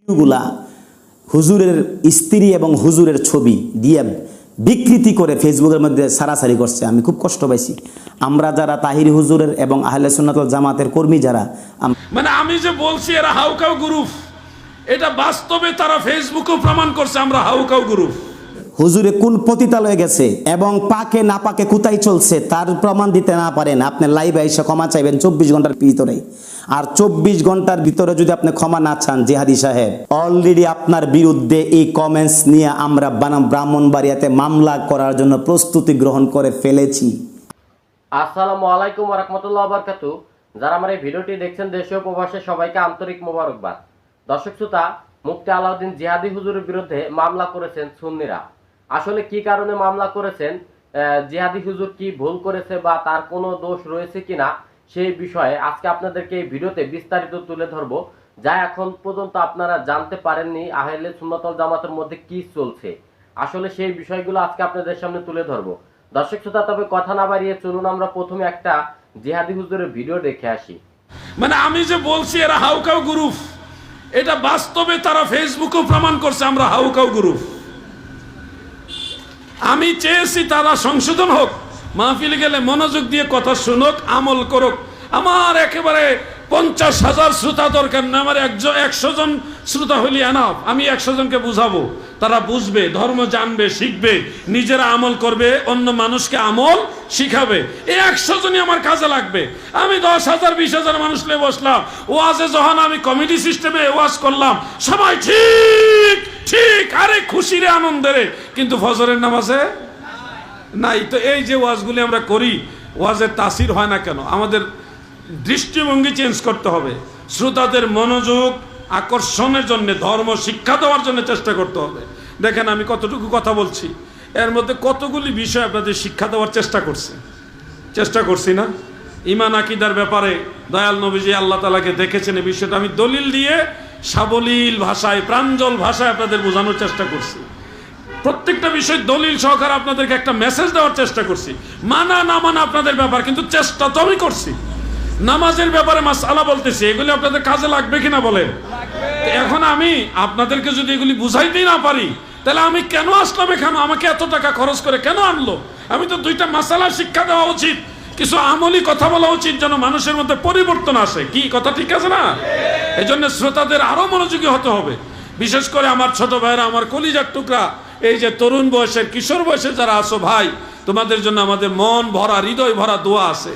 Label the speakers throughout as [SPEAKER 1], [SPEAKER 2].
[SPEAKER 1] গুলা হুজুরের স্ত্রী এবং হুজুরের ছবি দিয়ে বিকৃতি করে ফেসবুকের মধ্যে সারাসারি করছে। আমি খুব কষ্ট পাইছি। আমরা যারা তাহিরি হুজুরের এবং আহলে সুন্নাত ওয়াল জামাতের কর্মী যারা,
[SPEAKER 2] মানে আমি যে বলছি এরা হাউকাউ গ্রুপ, এটা বাস্তবে তারা ফেসবুকেও প্রমাণ করছে আমরা হাউকাউ গ্রুপ।
[SPEAKER 1] হুজুরে কোন পতিতালয়ে গেছে এবং পাকে না পাকে কোথায় চলছে তার প্রমাণ দিতে না পারেন, আপনি লাইভে এসে ক্ষমা চাইবেন 24 ঘন্টার ভিতরে। আর 24 ঘন্টার ভিতরে যদি আপনি ক্ষমা না চান, জিহাদি সাহেব, অলরেডি আপনার বিরুদ্ধে এই কমেন্টস নিয়ে আমরা ব্রাহ্মণবাড়িয়াতে মামলা করার জন্য প্রস্তুতি গ্রহণ করে ফেলেছি।
[SPEAKER 3] আসসালামু আলাইকুম ওয়া রাহমাতুল্লাহি ওয়া বারাকাতুহু। যারা আমার এই ভিডিওটি দেখছেন দেশে ও প্রবাসে সবাইকে আন্তরিক মোবারকবাদ। দর্শক শ্রোতা, মুফতি আলাউদ্দিন জিহাদি হুজুরের বিরুদ্ধে মামলা করেছেন সুন্নিরা। আসলে কি কারণে মামলা করেছেন, জিহাদি হুজুর কি ভুল করেছে বা তার কোনো দোষ রয়েছে কিনা, সেই বিষয়ে আজকে আপনাদেরকে এই ভিডিওতে বিস্তারিত তুলে ধরবো, যা এখন পর্যন্ত আপনারা জানতে পারেননি আহলে সুন্নাত ওয়াল জামাতের মধ্যে কি চলছে। আসলে সেই বিষয়গুলো আজকে আপনাদের সামনে তুলে ধরবো। দর্শক শ্রোতা, তবে কথা না বাড়িয়ে চলুন আমরা প্রথমে একটা জিহাদি হুজুরের ভিডিও দেখে আসি।
[SPEAKER 2] মানে আমি যে বলছি এরা হাউকাউ গ্রুপ, এটা বাস্তবে তারা ফেসবুকেও প্রমাণ করছে আমরা হাউকাউ গ্রুপ। আমি চেয়েছি তারা সংশোধন হোক, মাহফিলে গেলে মনোযোগ দিয়ে কথা শুনুক, আমল করুক। আমার একেবারে 50,000 শ্রোতা দরকার না, আমার 100 জন শ্রোতা হইলে এনাফ। আমি 100 জনকে বুঝাবো, তারা বুঝবে, ধর্ম জানবে, শিখবে, নিজেরা আমল করবে, অন্য মানুষকে আমল শিখাবে। এই 100 জনই আমার কাজে লাগবে। আমি 10,000 20,000 মানুষ নিয়ে বসলাম, ওয়াজে যখন আমি কমিটি সিস্টেমে ওয়াজ করলাম, সবাই ঠিক ঠিক আরে খুশিরে আনন্দের, কিন্তু ফজরের নামাজে নাই। তো এই যে ওয়াজগুলি আমরা করি, ওয়াজের তাসির হয় না কেন? আমাদের দৃষ্টিভঙ্গি চেঞ্জ করতে হবে, শ্রোতাদের মনোযোগ আকর্ষণের জন্য, ধর্ম শিক্ষা দেওয়ার জন্য চেষ্টা করতে হবে। দেখেন আমি কতটুকু কথা বলছি, এর মধ্যে কতগুলি বিষয় আপনাদের শিক্ষা দেওয়ার চেষ্টা করছি না? ঈমান আকীদার ব্যাপারে দয়াল নবীজি আল্লাহ তাআলাকে দেখেছেন, এই বিষয়টা আমি দলিল দিয়ে সাবলীল ভাষায়, প্রাঞ্জল ভাষায় আপনাদের বোঝানোর চেষ্টা করছি। প্রত্যেকটা বিষয় দলিল সহকারে আপনাদেরকে একটা মেসেজ দেওয়ার চেষ্টা করছি। মানা না মানা আপনাদের ব্যাপার, কিন্তু চেষ্টা তো আমি করছি। নামাজের ব্যাপারে মাসআলা বলতেছি, এগুলি আপনাদের কাজে লাগবে কিনা বলেন? এখন আমি আপনাদেরকে যদি এগুলি বুঝাইতেই না পারি, তাহলে আমি কেন আসলাম এখানে? আমাকে এত টাকা খরচ করে কেন আনলো? আমি তো 2টা মাসআলার শিক্ষা দেওয়া উচিত, কিছু আমলি কথা বলা উচিত, যেন মানুষের মধ্যে পরিবর্তন আসে। কি কথা ঠিক আছে না? এই জন্য শ্রোতাদের আরো মনোযোগী হতে হবে। বিশেষ করে আমার ছোট ভাইরা, আমার কলিজার টুকরা, এই যে তরুণ বয়সের, কিশোর বয়সের যারা আছো ভাই, তোমাদের জন্য আমাদের মন ভরা, হৃদয় ভরা দোয়া আছে।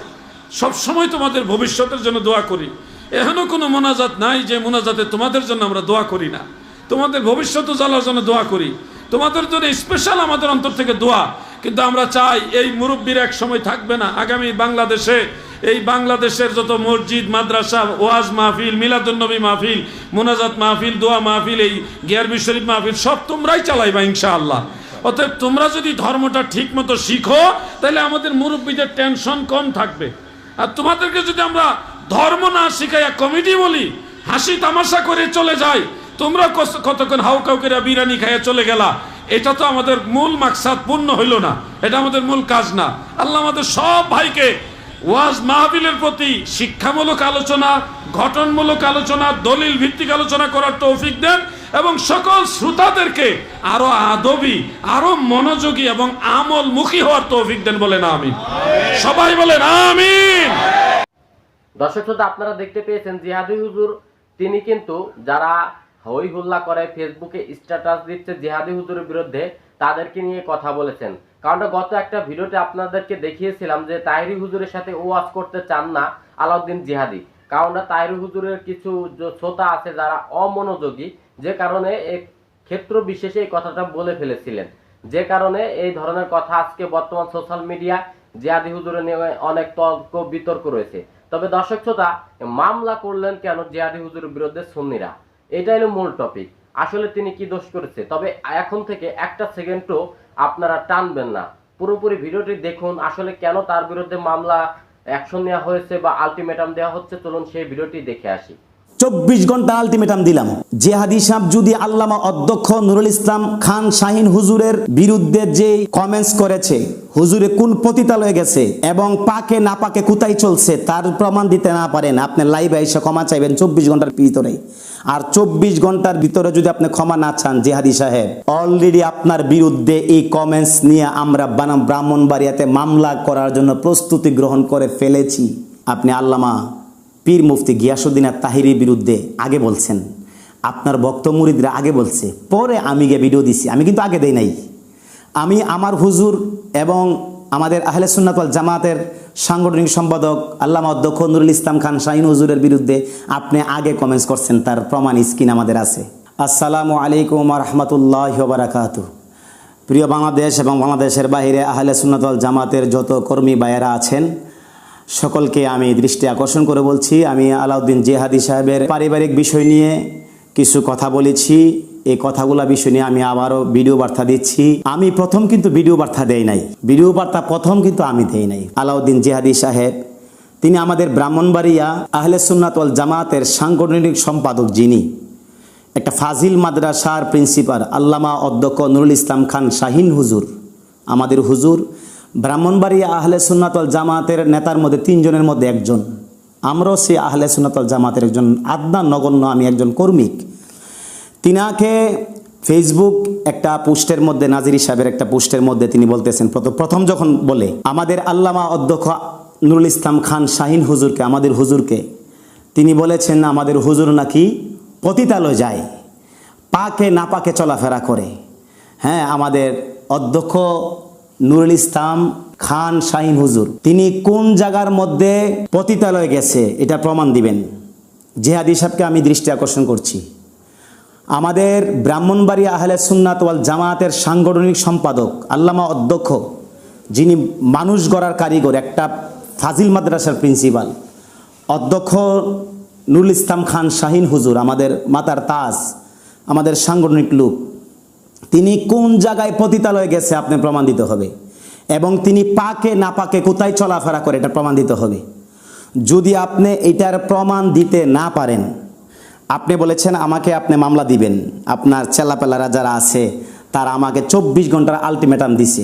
[SPEAKER 2] সব সময় তোমাদের ভবিষ্যতের জন্য দোয়া করি। এখনো কোনো মোনাজাত নাই যে মোনাজাতে তোমাদের জন্য আমরা দোয়া করি না। তোমাদের ভবিষ্যৎ উজ্জ্বলার জন্য দোয়া করি, তোমাদের জন্য স্পেশাল আমাদের অন্তর থেকে দোয়া। কিন্তু আমরা চাই এই মুরব্বীর এক সময় থাকবে না। আগামী বাংলাদেশে, এই বাংলাদেশের যত মসজিদ, মাদ্রাসা, ওয়াজ মাহফিল, মিলাদুন্নবী মাহফিল, মোনাজাত মাহফিল, দোয়া মাহফিল, এই গিয়ারবি শরীফ মাহফিল সব তোমরাই চালাইবা ইনশাআল্লাহ। অতএব তোমরা যদি ধর্মটা ঠিক মতো শিখো, তাহলে আমাদের মুরব্বীদের টেনশন কম থাকবে। আর তোমাদেরকে যদি আমরা ধর্ম না শিখাইয়া কমিটি বলি, হাসি তামাশা করে চলে যাই, তোমরা কতক্ষণ হাউকাউ করে বিরিয়ানি খাইয়া চলে গেলা, এটা তো আমাদের মূল মাকসাদ পূর্ণ হইল না, এটা আমাদের মূল কাজ না। আল্লাহ আমাদের সব ভাইকে ওয়াজ মাহফিলের প্রতি শিক্ষামূলক আলোচনা, ঘটনমূলক আলোচনা, দলিল ভিত্তিক আলোচনা করার তৌফিক দেন, এবং সকল শ্রোতাদেরকে আরো আদবী, আরো মনোযোগী এবং আমলমুখী হওয়ার তৌফিক দেন। বলেন আমিন। সবাই বলেন আমিন।
[SPEAKER 3] দর্শক শ্রোতা, আপনারা দেখতে পেয়েছেন জিহাদি হুজুর, তিনি কিন্তু যারা হই হুল্লা করে ফেসবুকে স্ট্যাটাস দিচ্ছে জিহাদি হুজুরের বিরুদ্ধে, তাদেরকে নিয়ে কথা বলেছেন। কারণ গত একটা ভিডিওতে আপনাদেরকে দেখিয়েছিলাম যে তাহিরি হুজুরের সাথে ওয়াজ করতে চান না আলাউদ্দিন জিহাদি, কারণ তাহিরি হুজুরের কিছু শ্রোতা আছে যারা অমনোযোগী, যে কারণে এই ক্ষেত্র বিশেষে এই কথাটা বলে ফেলেছিলেন, যে কারণে এই ধরনের কথা আজকে বর্তমান সোশ্যাল মিডিয়া জিহাদি হুজুরের নিয়ে অনেক তর্ক বিতর্ক রয়েছে। তবে দর্শক শ্রোতা, মামলা করলেন কেন জিহাদি হুজুরের বিরুদ্ধে সুন্নিরা, এটা হলো মূল টপিক। আসলে তিনি কি দোষ করেছে? তবে এখন থেকে একটা সেকেন্ডও আপনারা টানবেন না, পুরোপুরি ভিডিওটি দেখুন। আসলে কেন তার বিরুদ্ধে মামলা অ্যাকশন নেওয়া হয়েছে বা আলটিমেটাম দেওয়া হচ্ছে, চলুন সেই ভিডিওটি দেখে আসি।
[SPEAKER 1] 24 ঘন্টা আলটিমেটাম দিলাম। জিহাদি সাহেব যদি আল্লামা অধ্যক্ষ নুরুল ইসলাম খান শাহীন হুজুরের বিরুদ্ধে যে কমেন্টস করেছে, হুজুরে কোন পতিতালয়ে গেছে এবং পাকে না পাকে কোথায় চলছে তার প্রমাণ দিতে না পারেন, আপনি লাইভে এসে ক্ষমা চাইবেন 24 ঘন্টার ভিতরে। আর 24 ঘন্টার ভিতরে যদি আপনি ক্ষমা না চান জিহাদি সাহেব, অলরেডি আপনার বিরুদ্ধে এই কমেন্টস নিয়ে আমরা ব্রাহ্মণবাড়িয়াতে মামলা করার জন্য প্রস্তুতি গ্রহণ করে ফেলেছি। আপনি আল্লামা পীর মুফতি গিয়াসউদ্দিন তাহিরির বিরুদ্ধে আগে বলছেন, আপনার ভক্ত মুরিদরা আগে বলছে, পরে আমি গিয়ে ভিডিও দিছি। আমি কিন্তু আগে দেই নাই। আমি আমার হুজুর এবং আমাদের আহলে সুন্নাত ওয়াল জামাতের সাংগঠনিক সম্পাদক আল্লামা অধ্যক্ষ নুরুল ইসলাম খান শাহীন হুজুরের বিরুদ্ধে আপনি আগে কমেন্টস করছেন, তার প্রমাণ স্ক্রিন আমাদের আছে। আসসালামু আলাইকুম ওয়া রাহমাতুল্লাহি ওয়া বারাকাতুহু। প্রিয় বাংলাদেশ এবং বাংলাদেশের বাইরে আহলে সুন্নাত ওয়াল জামাতের যত কর্মী ভাইয়েরা আছেন, সকলকে আমি দৃষ্টি আকর্ষণ করে বলছি, আমি আলাউদ্দিন জিহাদি সাহেবের পারিবারিক বিষয় নিয়ে কিছু কথা বলেছি। এই কথাগুলা বিষয় নিয়ে আমি আবারও ভিডিও বার্তা দিচ্ছি। আমি প্রথম কিন্তু ভিডিও বার্তা দেই নাই, ভিডিও বার্তা প্রথম কিন্তু আমি দেই নাই। আলাউদ্দিন জিহাদি সাহেব তিনি আমাদের ব্রাহ্মণবাড়িয়া আহলে সুন্নাত ওয়াল জামাতের সাংগঠনিক সম্পাদক, যিনি একটা ফাজিল মাদ্রাসার প্রিন্সিপাল আল্লামা অধ্যক্ষ নুরুল ইসলাম খান শাহীন হুজুর, আমাদের হুজুর ব্রাহ্মণবাড়িয়া আহলে সুন্নাত ওয়াল জামাতের নেতার মধ্যে 3 জনের মধ্যে একজন। আমরাও সে আহলে সুন্নাত ওয়াল জামাতের একজন আদনা নগণ্য, আমি একজন কর্মিক। তিনাকে ফেসবুক একটা পোস্টের মধ্যে, নাজিরি সাহেবের একটা পোস্টের মধ্যে তিনি বলতেছেন, প্রথম যখন বলে আমাদের আল্লামা অধ্যক্ষ নুরুল ইসলাম খান শাহীন হুজুরকে, আমাদের হুজুরকে তিনি বলেছেন আমাদের হুজুর নাকি পতিতালয় যায়, পাকে না পাকে চলাফেরা করে। হ্যাঁ, আমাদের অধ্যক্ষ নুরুল ইসলাম খান শাহীন হুজুর তিনি কোন জায়গার মধ্যে পতিতালয়ে গেছে এটা প্রমাণ দিবেন। জিহাদি সাহেবকে আমি দৃষ্টি আকর্ষণ করছি। আমাদের ব্রাহ্মণবাড়িয়া আহলে সুন্নাত ওয়াল জামাতের সাংগঠনিক সম্পাদক আল্লামা অধ্যক্ষ, যিনি মানুষ গড়ার কারিগর, একটা ফাজিল মাদ্রাসার প্রিন্সিপাল অধ্যক্ষ নুরুল ইসলাম খান শাহীন হুজুর, আমাদের মাতার তাজ, আমাদের সাংগঠনিক লোক, তিনি কোন জায়গায় পতিতালয়ে গেছে আপনি প্রমাণ দিতে হবে, এবং তিনি পাকে না পাকে কোথায় চলাফেরা করে এটা প্রমাণ দিতে হবে। যদি আপনি এটার প্রমাণ দিতে না পারেন, আপনি বলেছেন আমাকে আপনি মামলা দিবেন, আপনার চেলাপেলারা যারা আছে তারা আমাকে 24 ঘন্টার আলটিমেটাম দিছে,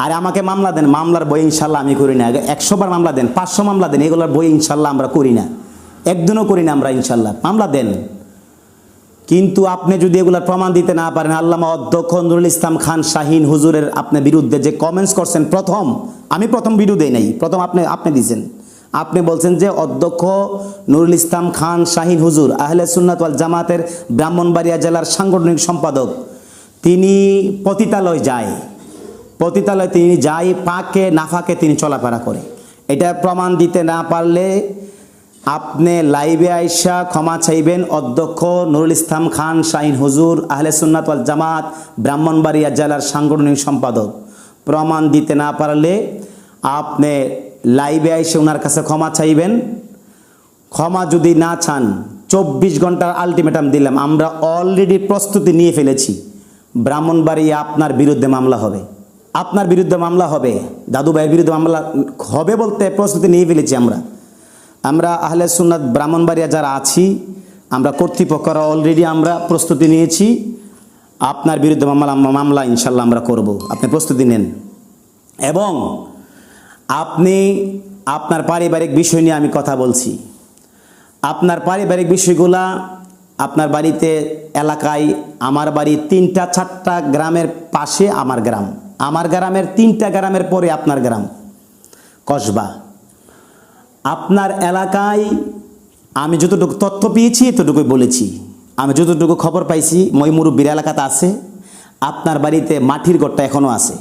[SPEAKER 1] আর আমাকে মামলা দেন, মামলার বই ইনশাল্লাহ আমি করি না। 100 বার মামলা দেন, 500 মামলা দেন, এগুলোর বই ইনশাল্লাহ আমরা করি না, একদিনও করি না আমরা, ইনশাল্লাহ মামলা দেন। কিন্তু আপনি যদি এগুলোর প্রমাণ দিতে না পারেন, আল্লামা অধ্যক্ষ নুরুল ইসলাম খান শাহীন হুজুরের আপনার বিরুদ্ধে যে কমেন্টস করছেন, আমি প্রথম ভিডিও দেই নাই, প্রথম আপনি দিয়েছেন। আপনি বলছেন যে অধ্যক্ষ নুরুল ইসলাম খান শাহীন হুজুর আহলে সুন্নাত ওয়াল জামাতের ব্রাহ্মণবাড়িয়া জেলার সাংগঠনিক সম্পাদক, তিনি পতিতালয় যায়, পতিতালয় তিনি যায়, পাকে নাফাকে তিনি চলাফেরা করে। এটা প্রমাণ দিতে না পারলে আপনি লাইভে আইসা ক্ষমা চাইবেন। অধ্যক্ষ নুরুল ইসলাম খান শাহীন হুজুর আহলে সুন্নাত ওয়াল জামাত ব্রাহ্মণবাড়িয়া জেলার সাংগঠনিক সম্পাদক, প্রমাণ দিতে না পারলে আপনি লাইভে আইসে ওনার কাছে ক্ষমা চাইবেন। ক্ষমা যদি না চান, 24 ঘন্টার আলটিমেটাম দিলাম, আমরা অলরেডি প্রস্তুতি নিয়ে ফেলেছি। ব্রাহ্মণবাড়িয়া আপনার বিরুদ্ধে মামলা হবে, আপনার বিরুদ্ধে মামলা হবে, দাদু ভাইয়ের বিরুদ্ধে মামলা হবে বলতে প্রস্তুতি নিয়ে ফেলেছি। আমরা আহলে সুন্নাত ব্রাহ্মণবাড়িয়া যারা আছি, আমরা কর্তৃপক্ষরা অলরেডি আমরা প্রস্তুতি নিয়েছি। আপনার বিরুদ্ধে মামলা ইনশাল্লাহ আমরা করব, আপনি প্রস্তুতি নেন। এবং আপনি আপনার পারিবারিক বিষয় নিয়ে আমি কথা বলছি। আপনার পারিবারিক বিষয়গুলা, আপনার বাড়িতে এলাকায়, আমার বাড়ি 3-4টা গ্রামের পাশে আমার গ্রাম, আমার গ্রামের 3টা গ্রামের পরে আপনার গ্রাম কসবা। আপনার এলাকায় আমি যতটুকু তথ্য পেয়েছি এতটুকুই বলেছি। আমি যতটুকু খবর পাইছি, মুরব্বির এলাকাতে আছে, আপনার বাড়িতে মাটির ঘরটা এখনও আছে।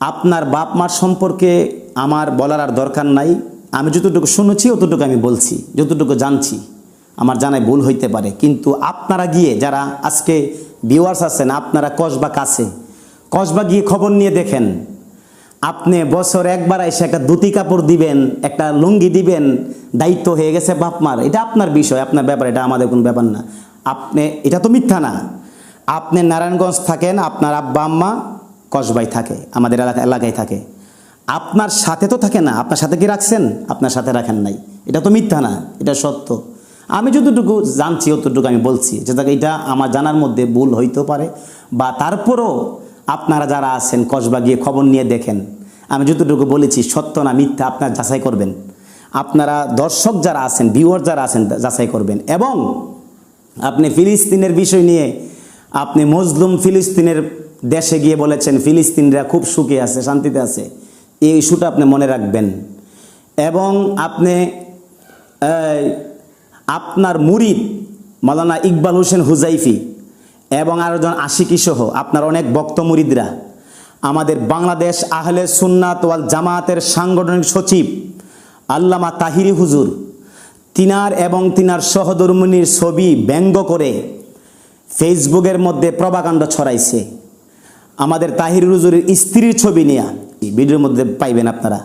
[SPEAKER 1] আপনার বাপ মার সম্পর্কে আমার বলার আর দরকার নাই, আমি যতটুকু শুনেছি অতটুকু আমি বলছি, যতটুকু জানছি। আমার জানায় ভুল হইতে পারে, কিন্তু আপনারা গিয়ে যারা আজকে ভিউয়ার্স আছেন, আপনারা কসবা গিয়ে খবর নিয়ে দেখেন। আপনি বছর একবার এসে একটা ধুতি কাপড় দিবেন, একটা লুঙ্গি দিবেন, দায়িত্ব হয়ে গেছে বাপ মার, এটা আপনার বিষয়, আপনার ব্যাপার, এটা আমাদের কোনো ব্যাপার না। আপনি, এটা তো মিথ্যা না, আপনি নারায়ণগঞ্জ থাকেন, আপনার আব্বা আম্মা কসবাই থাকে, আমাদের এলাকায় থাকে, আপনার সাথে তো থাকে না। আপনার সাথে কি রাখছেন? আপনার সাথে রাখেন নাই, এটা তো মিথ্যা না, এটা সত্য। আমি যতটুকু জানছি অতটুকু আমি বলছি, যে এটা আমার জানার মধ্যে ভুল হইতে পারে, বা তারপরও আপনারা যারা আছেন কসবা গিয়ে খবর নিয়ে দেখেন, আমি যতটুকু বলেছি সত্য না মিথ্যা আপনারা যাচাই করবেন। আপনারা দর্শক যারা আছেন, ভিউয়ার যারা আছেন যাচাই করবেন। এবং আপনি ফিলিস্তিনের বিষয় নিয়ে আপনি মজলুম ফিলিস্তিনের দেশে গিয়ে বলেছেন ফিলিস্তিনিরা খুব সুখে আছে, শান্তিতে আছে, এই ইস্যুটা আপনি মনে রাখবেন। এবং আপনি আপনার মুরিদ মাওলানা ইকবাল হোসেন হুজাইফি এবং আরেকজন আশিকি সহ আপনার অনেক ভক্ত মুরিদরা আমাদের বাংলাদেশ আহলে সুন্নাত ওয়াল জামাতের সাংগঠনিক সচিব আল্লামা তাহিরি হুজুর তিনার এবং তিনার সহধর্মিনীর ছবি ব্যঙ্গ করে ফেসবুকের মধ্যে প্রপাগান্ডা ছড়াইছে। আমাদের তাহিরি হুজুরের স্ত্রীর ছবি নিয়ে ভিডিওর মধ্যে পাইবেন আপনারা।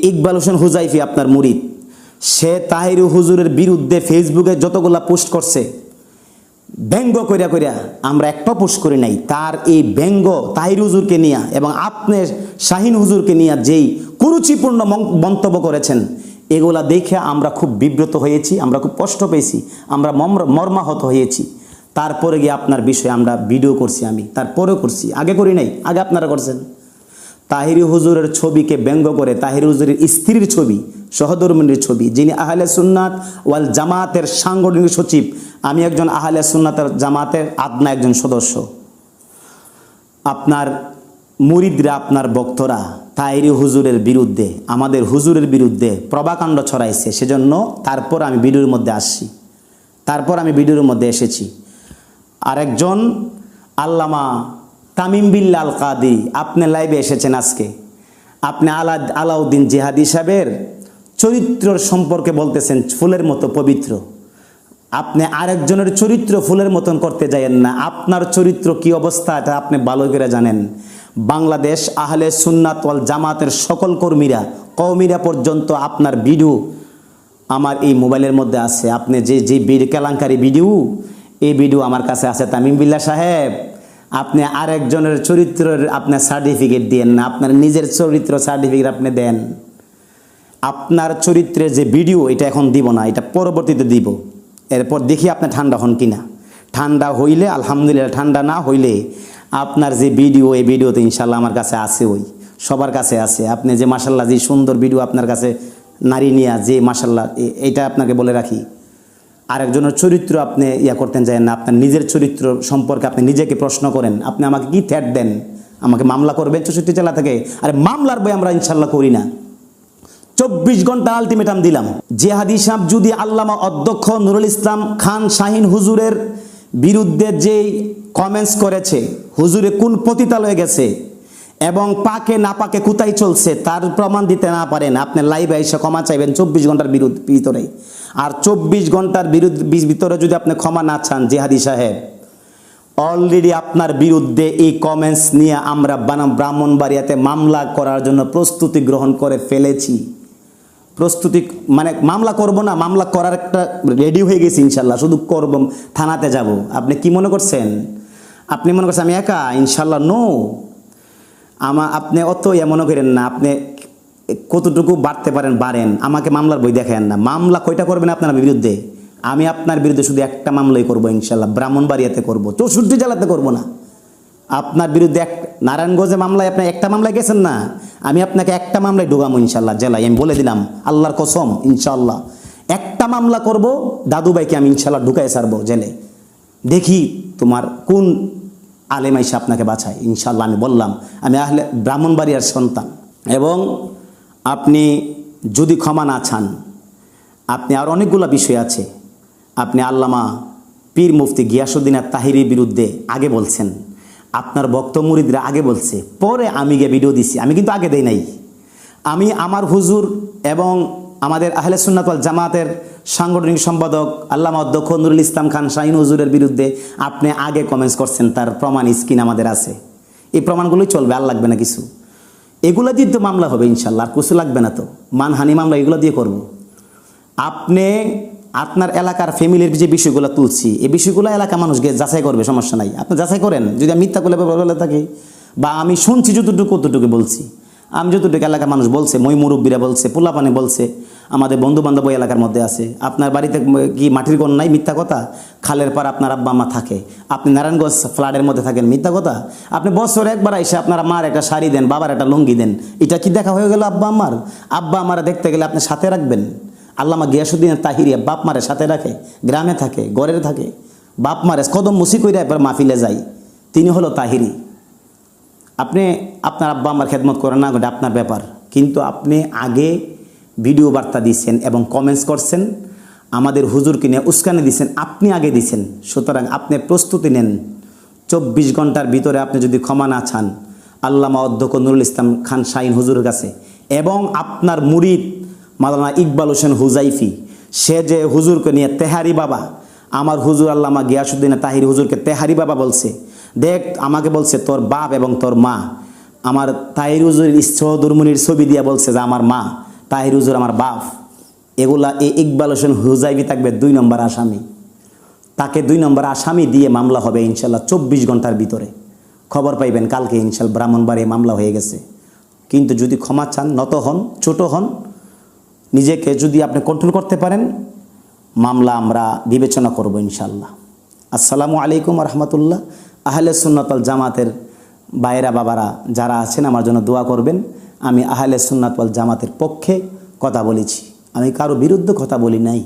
[SPEAKER 1] ইকবাল হোসেন হুজাইফি আপনার মুরিদ, সে তাহিরি হুজুরের বিরুদ্ধে ফেসবুকে যতগুলা পোস্ট করছে ব্যঙ্গ করিয়া করিয়া, আমরা একটা পোস্ট করি নাই। তার এই ব্যঙ্গ তাহিরি হুজুরকে নিয়ে এবং আপনি শাহিন হুজুরকে নিয়ে যেই কুরুচিপূর্ণ মন্তব্য করেছেন, এগুলা দেখে আমরা খুব বিব্রত হয়েছি, আমরা খুব কষ্ট পেয়েছি, আমরা মর্মাহত হয়েছি। তারপরে গিয়ে আপনার বিষয়ে আমরা ভিডিও করছি, আমি তারপরেও করছি, আগে করি নাই, আগে আপনারা করছেন। তাহিরি হুজুরের ছবিকে ব্যঙ্গ করে তাহিরি হুজুরের স্ত্রীর ছবি, সহধর্মিনীর ছবি, যিনি আহলে সুন্নাত ওয়াল জামাতের সাংগঠনিক সচিব, আমি একজন আহলে সুন্নাতের জামাতের আদনা একজন সদস্য। আপনার মুরিদরা আপনার ভক্তরা তাহিরি হুজুরের বিরুদ্ধে, আমাদের হুজুরের বিরুদ্ধে প্রভাকাণ্ড ছড়াইছে, সেজন্য তারপর আমি ভিডিওর মধ্যে আসছি, তারপর আমি ভিডিওর মধ্যে এসেছি। আরেকজন আল্লামা তামিম বিল্লাহ আল কাদি, আপনি লাইভে এসেছেন আজকে, আপনি আলাউদ্দিন জিহাদি সাহেবের চরিত্রের সম্পর্কে বলতেছেন ফুলের মতো পবিত্র। আপনি আরেকজনের চরিত্র ফুলের মতন করতে যাইয়েন না, আপনার চরিত্র কি অবস্থা এটা আপনি ভালো করে জানেন। বাংলাদেশ আহলে সুন্নাত ওয়াল জামাতের সকল কর্মীরা কওমিরা পর্যন্ত আপনার ভিডিও আমার এই মোবাইলের মধ্যে আছে। আপনি যে কেলাঙ্কারি ভিডিও, এই ভিডিও আমার কাছে আছে। তামিম বিল্লাহ সাহেব, আপনি আরেকজনের চরিত্রের আপনার সার্টিফিকেট দেন না, আপনার নিজের চরিত্র সার্টিফিকেট আপনি দেন। আপনার চরিত্রের যে ভিডিও, এটা এখন দিব না, এটা পরবর্তীতে দিব। এরপর দেখি আপনি ঠান্ডা হন কিনা। ঠান্ডা হইলে আলহামদুলিল্লাহ, ঠান্ডা না হইলে আপনার যে ভিডিও, এই ভিডিওতে ইনশাল্লাহ আমার কাছে আছে, ওই সবার কাছে আছে। আপনি যে মাশাল্লাহ যে সুন্দর ভিডিও আপনার কাছে নারী নিয়া যে মাশাল্লাহ, এটা আপনাকে বলে রাখি, আরেকজনের চরিত্র আপনি করতেন যায় না, আপনার নিজের চরিত্র সম্পর্কে আপনি নিজেকে প্রশ্ন করেন। আপনি আমাকে কি থ্রেট দেন, আমাকে মামলা করবেন 64 জেলা থেকে? আরে মামলার বই আমরা ইনশাল্লাহ করি না। 24 ঘন্টা আলটিমেটাম দিলাম। জিহাদি সাহেব যদি আল্লামা অধ্যক্ষ নুরুল ইসলাম খান শাহিন হুজুরের বিরুদ্ধে যেই কমেন্টস করেছে, হুজুরে কোন পতিতালয়ে গেছে এবং পাকে না পাকে কোথায় চলছে তার প্রমাণ দিতে না পারেন, আপনি লাইভে এসে ক্ষমা চাইবেন 24 ঘন্টার ভিতরে। আর 24 ঘন্টার ভিতরে যদি আপনি ক্ষমা না চান, জিহাদি সাহেব অলরেডি আপনার বিরুদ্ধে এই কমেন্টস নিয়ে আমরা ব্রাহ্মণবাড়িয়াতে মামলা করার জন্য প্রস্তুতি গ্রহণ করে ফেলেছি। প্রস্তুতি মানে মামলা করব না, মামলা করার একটা রেডি হয়ে গেছি ইনশাল্লাহ, শুধু করব, থানাতে যাব। আপনি কি মনে করছেন? আপনি মনে করছেন আমি একা? ইনশাল্লাহ নো। আপনি অত মনে করেন না, আপনি কতটুকু বাড়তে পারেন বাড়েন, আমাকে মামলার বই দেখেন না। মামলা কয়টা করবেন আপনার বিরুদ্ধে? আমি আপনার বিরুদ্ধে শুধু একটা মামলাই করবো ইনশাল্লাহ, ব্রাহ্মণবাড়িয়াতে করবো, 64 জেলাতে করবো না। আপনার বিরুদ্ধে নারায়ণগঞ্জে মামলায় আপনি একটা মামলায় গেছেন না, আমি আপনাকে একটা মামলায় ঢুকাবো ইনশাল্লাহ জেলায়, আমি বলে দিলাম আল্লাহর কসম। ইনশাল্লাহ একটা মামলা করব, দাদু ভাইকে আমি ইনশাল্লাহ ঢুকাই ছাড়বো জেলে। দেখি তোমার কোন আলেম আইসা আপনাকে বাঁচায়। ইনশাল্লাহ আমি বললাম আমি আহলে ব্রাহ্মণবাড়িয়ার সন্তান। এবং আপনি যদি ক্ষমা না চান, আপনি আর অনেকগুলো বিষয় আছে। আপনি আল্লামা পীর মুফতি গিয়াসউদ্দিন তাহিরির বিরুদ্ধে আগে বলছেন, আপনার ভক্ত মুরিদরা আগে বলছে, পরে আমি গিয়ে ভিডিও দিছি। আমি কিন্তু আগে দেই নাই। আমি আমার হুজুর এবং আমাদের আহলে সুন্নাত ওয়াল জামাতের সাংগঠনিক সম্পাদক আল্লামা অধ্যক্ষ নুরুল ইসলাম খান শাহিন হুজুরের বিরুদ্ধে আপনি আগে কমেন্টস করছেন, তার প্রমাণ স্ক্রিন আমাদের আছে। এই প্রমাণগুলোই চলবে, আর লাগবে না কিছু। এগুলো দিয়ে তো মামলা হবে ইনশাল্লাহ, আর কিছু লাগবে না তো। মানহানি মামলা এগুলো দিয়ে করব। আপনি আপনার এলাকার ফ্যামিলির যে বিষয়গুলো তুলছি, এই বিষয়গুলো এলাকা মানুষকে যাচাই করবে, সমস্যা নাই। আপনি যাচাই করেন, যদি আমি মিথ্যা করে বলে থাকি বা আমি শুনছি যতটুকু ততটুকু বলছি, আমি যতটুকু এলাকার মানুষ বলছে, মই মুরব্বীরা বলছে, পোলাপানে বলছে, আমাদের বন্ধু বান্ধব এলাকার মধ্যে আছে, আপনার বাড়িতে কি মাটির ঘর নাই? মিথ্যা কথা। খালের পার আপনার আব্বা মা থাকে, আপনি নারায়ণগঞ্জ ফ্লাডের মধ্যে থাকেন, মিথ্যা কথা। আপনি বছরে একবার এসে আপনারা মার একটা শাড়ি দেন, বাবার একটা লুঙ্গি দেন, এটা কি দেখা হয়ে গেল আব্বা আমার? আব্বা আমার দেখতে গেলে আপনি সাথে রাখবেন। আল্লামা গিয়াসুদ্দিন তাহিরিয়া বাপ মারে সাথে রাখে, গ্রামে থাকে, ঘরে থাকে, বাপ মারে কদম মুসি কইরা একবার মাহফিলে যায়, তিনি হলো তাহিরি। আপনি আপনার আব্বা আমার খেদমত করেন না, ওটা আপনার ব্যাপার, কিন্তু আপনি আগে ভিডিও বার্তা দিচ্ছেন এবং কমেন্টস করছেন, আমাদের হুজুরকে নিয়ে উস্কানি দিচ্ছেন, আপনি আগে দিচ্ছেন। সুতরাং আপনি প্রস্তুতি নেন, 24 ঘন্টার ভিতরে আপনি যদি ক্ষমা না চান আল্লামা অধ্যক্ষ নুরুল ইসলাম খান শাহীন হুজুরের কাছে, এবং আপনার মুরিদ মাওলানা ইকবাল হোসেন হুজাইফি, সে যে হুজুরকে নিয়ে তেহারি বাবা, আমার হুজুর আল্লামা গিয়াসুদ্দিন তাহিরি হুজুরকে তেহারি বাবা বলছে, দেখ আমাকে বলছে তোর বাপ এবং তোর মা, আমার তাহির হুজুর সহধর্মনির ছবি দিয়ে বলছে যে আমার মা, তাহির হুজুর আমার বাপ। এগুলা এই ইকবাল হোসেন হুজাইফি থাকবে 2 নম্বর আসামি, তাকে 2 নম্বর আসামি দিয়ে মামলা হবে ইনশাল্লাহ 24 ঘন্টার ভিতরে। খবর পাইবেন কালকে ইনশাল্লাহ, ব্রাহ্মণবাড়িয়ায় মামলা হয়ে গেছে। কিন্তু যদি ক্ষমা চান, নত হন, ছোট হন, নিজেকে যদি আপনি কন্ট্রোল করতে পারেন, মামলা আমরা বিবেচনা করব ইনশাল্লাহ। আসসালামু আলাইকুম রহমতুল্লাহ। আহলে সুন্নাত ওয়াল জামাতের বাইরা বাবারা যারা আছেন আমার জন্য দোয়া করবেন। আমি আহলে সুন্নাত ওয়াল জামাতের পক্ষে কথা বলেছি, আমি কারো বিরুদ্ধে কথা বলি নাই।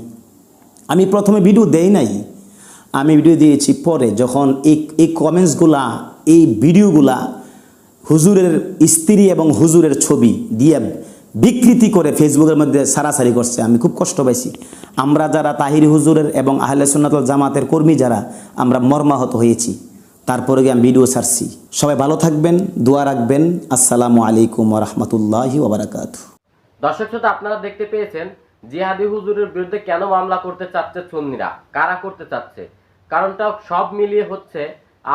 [SPEAKER 1] আমি প্রথমে ভিডিও দেই নাই, আমি ভিডিও দিয়েছি পরে, যখন এই কমেন্টসগুলা, এই ভিডিওগুলা হুজুরের স্ত্রী এবং হুজুরের ছবি দিয়ে বিকৃতি করে ফেসবুকের মধ্যে সারাসারি করছে, আমি খুব কষ্ট পাইছি। আমরা যারা তাহিরি হুজুরের এবং আহলে সুন্নাত ওয়াল জামাতের কর্মী যারা, আমরা মর্মাহত হয়েছি। তারপরে গিয়ে আমি ভিডিও ছাড়ছি। সবাই ভালো থাকবেন, দোয়া রাখবেন। আসসালামু আলাইকুম ওয়া রাহমাতুল্লাহি ওয়া বারাকাতুহু।
[SPEAKER 3] দর্শক শ্রোতা, আপনারা দেখতে পেয়েছেন জিহাদি হুজুরের বিরুদ্ধে কেন মামলা করতে চাচ্ছে সুন্নিরা, কারা করতে চাচ্ছে। কারণটা সব মিলিয়ে হচ্ছে,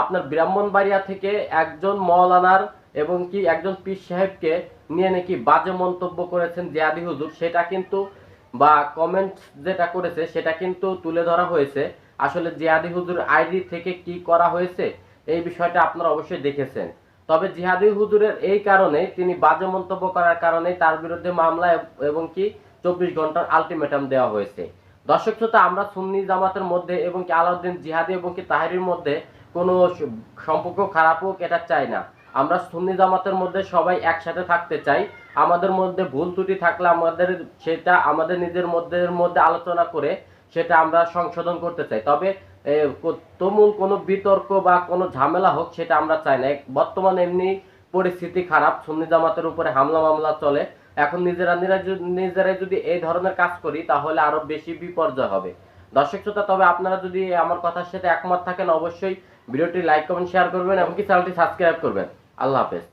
[SPEAKER 3] আপনার ব্রাহ্মণবাড়িয়া থেকে একজন মৌলানার এবং কি একজন পীর সাহেবকে নিয়ে নাকি বাজে মন্তব্য করেছেন জিহাদি হুজুর, সেটা কিন্তু বা কমেন্ট যেটা করেছে সেটা কিন্তু তুলে ধরা হয়েছে। আসলে জিহাদি হুজুর আইডি থেকে কি করা হয়েছে এই বিষয়টা আপনারা অবশ্যই দেখেছেন। তবে জিহাদি হুজুরের এই কারণে, তিনি বাজে মন্তব্য করার কারণে তার বিরুদ্ধে মামলা এবং কি 24 ঘন্টার আলটিমেটাম দেওয়া হয়েছে। দর্শক শ্রোতা, আমরা সুন্নি জামাতের মধ্যে এবং কি আলাউদ্দিন জিহাদি এবং কি তাহিরির মধ্যে কোনো সম্পর্ক খারাপ হোক এটা চাই না। আমরা সুন্নি জামাতের মধ্যে সবাই একসাথে থাকতে চাই। আমাদের মধ্যে ভুল ত্রুটি থাকলে সেটা আমাদের নিজের মধ্যে আলোচনা করে সেটা আমরা সংশোধন করতে চাই। তবে তুমুল কোনো বিতর্ক বা কোনো ঝামেলা হোক সেটা আমরা চাই না। বর্তমানে এমনি পরিস্থিতি খারাপ, সুন্নি জামাতের উপরে হামলা মামলা চলে। এখন নিজেরাই যদি এই ধরনের কাজ করি তাহলে আরো বেশি বিপর্যয় হবে। দর্শক শ্রোতা, তবে আপনারা যদি আমার কথার সাথে একমত থাকেন অবশ্যই ভিডিওটি লাইক কমেন্ট শেয়ার করবেন এবং কি চ্যানেলটি সাবস্ক্রাইব করবেন। আল্লাহ হাফেজ।